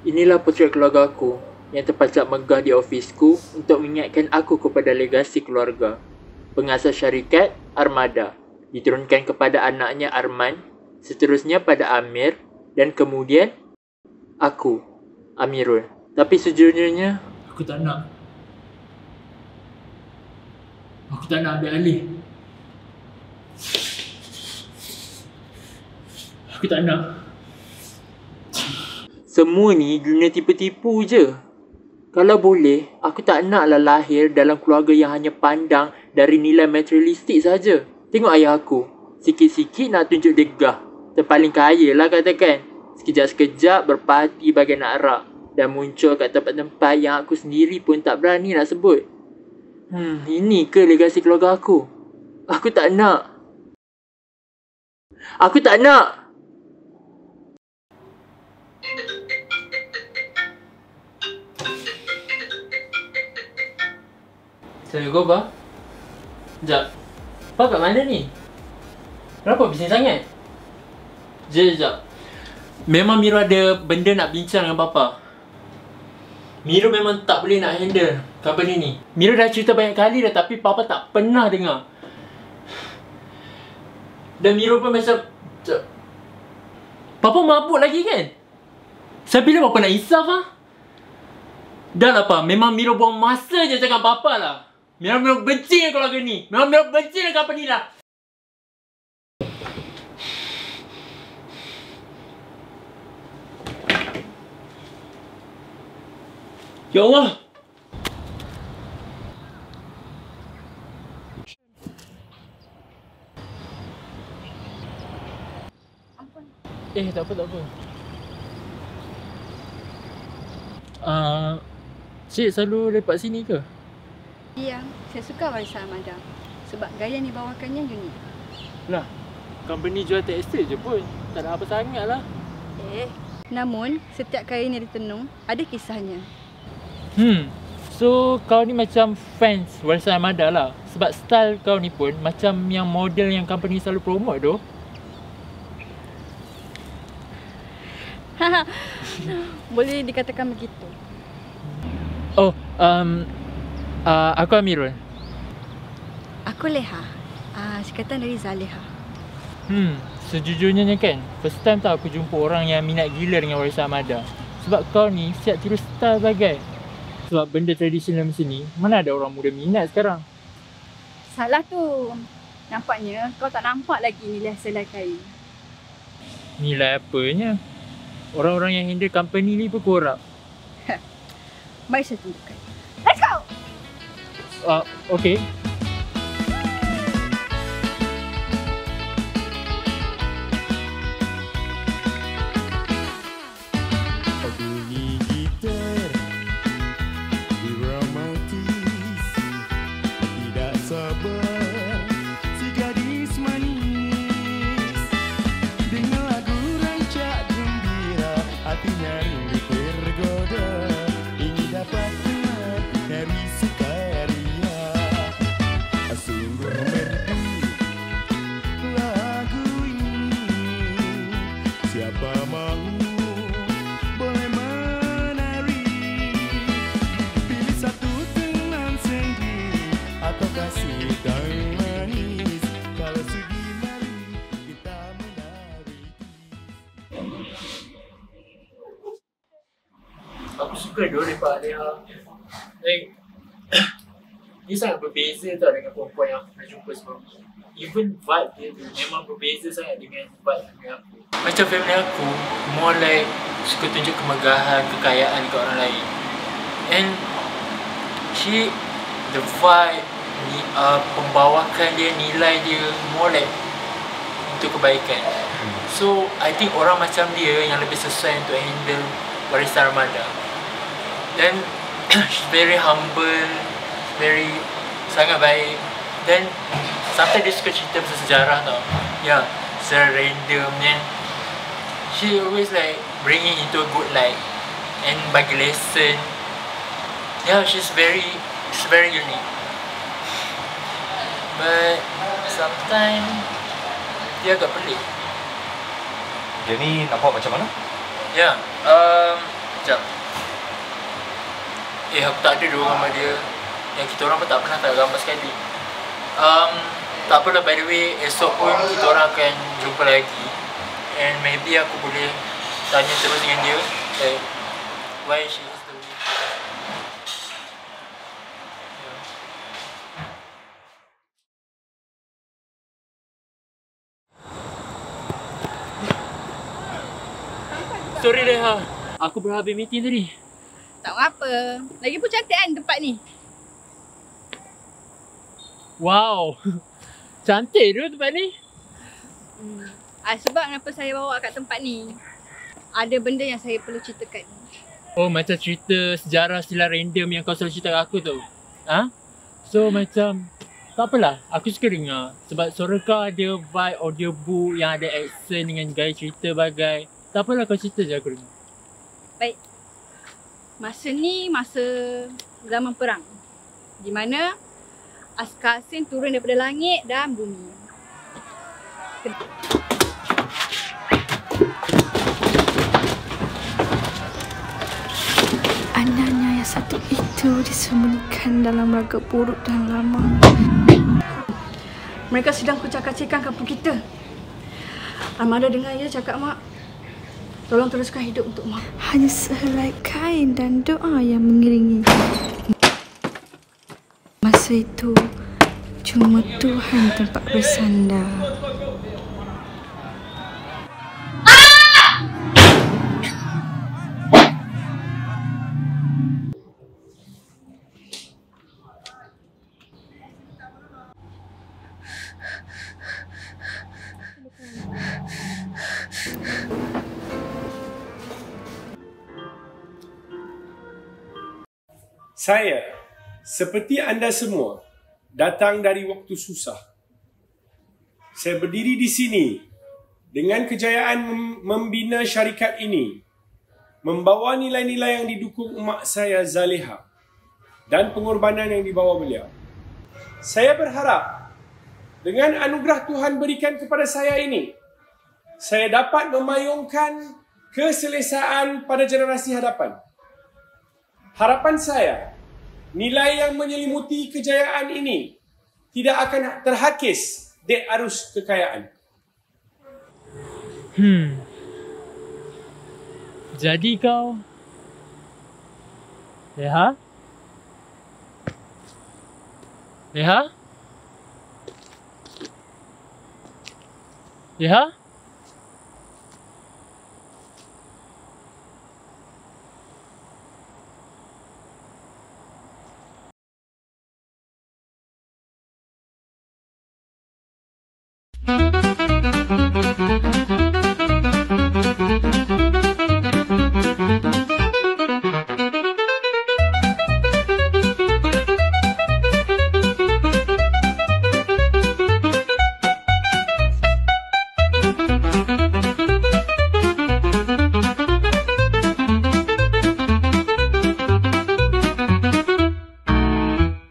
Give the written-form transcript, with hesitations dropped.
Inilah potret keluarga aku yang terpacak megah di ofisku untuk mengingatkan aku kepada legasi keluarga. Pengasas syarikat Armada diturunkan kepada anaknya Arman, seterusnya pada Amir dan kemudian aku, Amirul. Tapi sejujurnya, aku tak nak. Aku tak nak ambil alih. Aku tak nak. Semua ni dunia tipu-tipu je. Kalau boleh, aku tak naklah lahir dalam keluarga yang hanya pandang dari nilai materialistik saja. Tengok ayah aku. Sikit-sikit nak tunjuk degah. Terpaling kaya lah katakan. Sekejap-sekejap berparti bagi nak arak. Dan muncul kat tempat-tempat yang aku sendiri pun tak berani nak sebut. Ini ke legasi keluarga aku? Aku tak nak. Aku tak nak. Assalamualaikum, Pak. Sekejap. Pak kat mana ni? Kenapa bising sangat? Sekejap. Memang Miro ada benda nak bincang dengan Papa. Miro memang tak boleh nak handle company ni. Miro dah cerita banyak kali dah tapi Papa tak pernah dengar. Dan Miro pun macam... Papa mabuk lagi kan? Sampai bila Papa nak insaf lah? Dah lah, Pak. Memang Miro buang masa je cakap Papa lah. Miro benci dengan keluarga ni. Miro benci dengan company lah. Ya Allah. Tak apa. Cik selalu lepak sini ke? Ya, saya suka warisan Armada. Sebab gaya yang dibawakannya unik. Lah, company jual tax estate je pun. Tak ada apa sangat lah. Namun, setiap karya yang ditenung, ada kisahnya. So kau ni macam fans warisan Armada lah. Sebab style kau ni pun macam yang model yang company selalu promote tu. Boleh dikatakan begitu. Aku Amirul. Aku Leha. Singkatan dari Zaleha. Sejujurnya kan, first time tau aku jumpa orang yang minat gila dengan warisan Armada. Sebab kau ni siap tiru style bagai. Sebab benda tradisional macam ni, mana ada orang muda minat sekarang? Salah tu. Nampaknya kau tak nampak lagi nilai selai kain. Nilai apanya? Orang-orang yang handle company ni pun korup. Mari saya tunjukkan. Let's go! Okay. Bunyi gitar dramatis, tidak sabar si gadis manis. Dengan lagu rancak gembira, hatinya rindu tergoda, ingin dapat dengar dari sukaria. Sungguh merdu lagu ini, siapa mahu boleh menari. Pilih satu tenang sendiri atau kasih dan manis. Kalau sudi mari kita menari. Aku suka dia lepak Leha. Dia sangat berbeza tau dengan perempuan yang aku pernah jumpa sebelum ni. Even vibe dia tu memang berbeza sangat dengan vibe family aku. Macam family aku, more like suka tunjuk kemegahan, kekayaan ke orang lain. And the vibe, pembawakan dia, nilai dia more like untuk kebaikan. So, I think orang macam dia yang lebih sesuai untuk handle warisan Armada. Dan she's very humble, very sangat baik. Dan sometimes dia suka cerita pasal sejarah tau. Ya, secara random. Then she always like bring it into a good light and bagi lesson. Yeah, she's very unique. But sometimes dia agak pelik. Dia ni nampak macam mana? Ya, Sekejap. Aku tak ada dua gambar dia. Yang kita orang pun tak pernah tak gambar sekali. Tak apalah, by the way, esok pun kita orang akan jumpa lagi. And maybe aku boleh tanya terus dengan dia, like, why she is the way. Sorry Leha, aku baru habis meeting tadi. Tak apa. Lagipun cantik kan tempat ni. Wow, cantik tu tempat ni. Sebab kenapa saya bawa kat tempat ni, ada benda yang saya perlu ceritakan. Oh, macam cerita sejarah sila random yang kau selalu cerita kat aku tu. So macam, tak apalah, aku suka dengar. Sebab suara kau ada vibe audiobook yang ada accent dengan gaya cerita bagai. Tak apalah, kau cerita je aku dengar. Baik. Masa ni masa zaman perang, di mana askar asing turun daripada langit dan bumi. Anaknya yang satu itu disembunyikan dalam raga buruk dan lama. Mereka sedang kucak-kacikkan kampung kita. Armada dengar ya cakap mak. Tolong teruskan hidup untuk mak. Hanya sehelai kain dan doa yang mengiringi. Masa itu, cuma Tuhan tempat bersandar. Saya, seperti anda semua, datang dari waktu susah. Saya berdiri di sini dengan kejayaan membina syarikat ini, membawa nilai-nilai yang didukung mak saya Zaleha dan pengorbanan yang dibawa beliau. Saya berharap dengan anugerah Tuhan berikan kepada saya ini, saya dapat memayungkan keselesaan pada generasi hadapan. Harapan saya, nilai yang menyelimuti kejayaan ini tidak akan terhakis di arus kekayaan. Jadi kau Leha? Leha? Leha?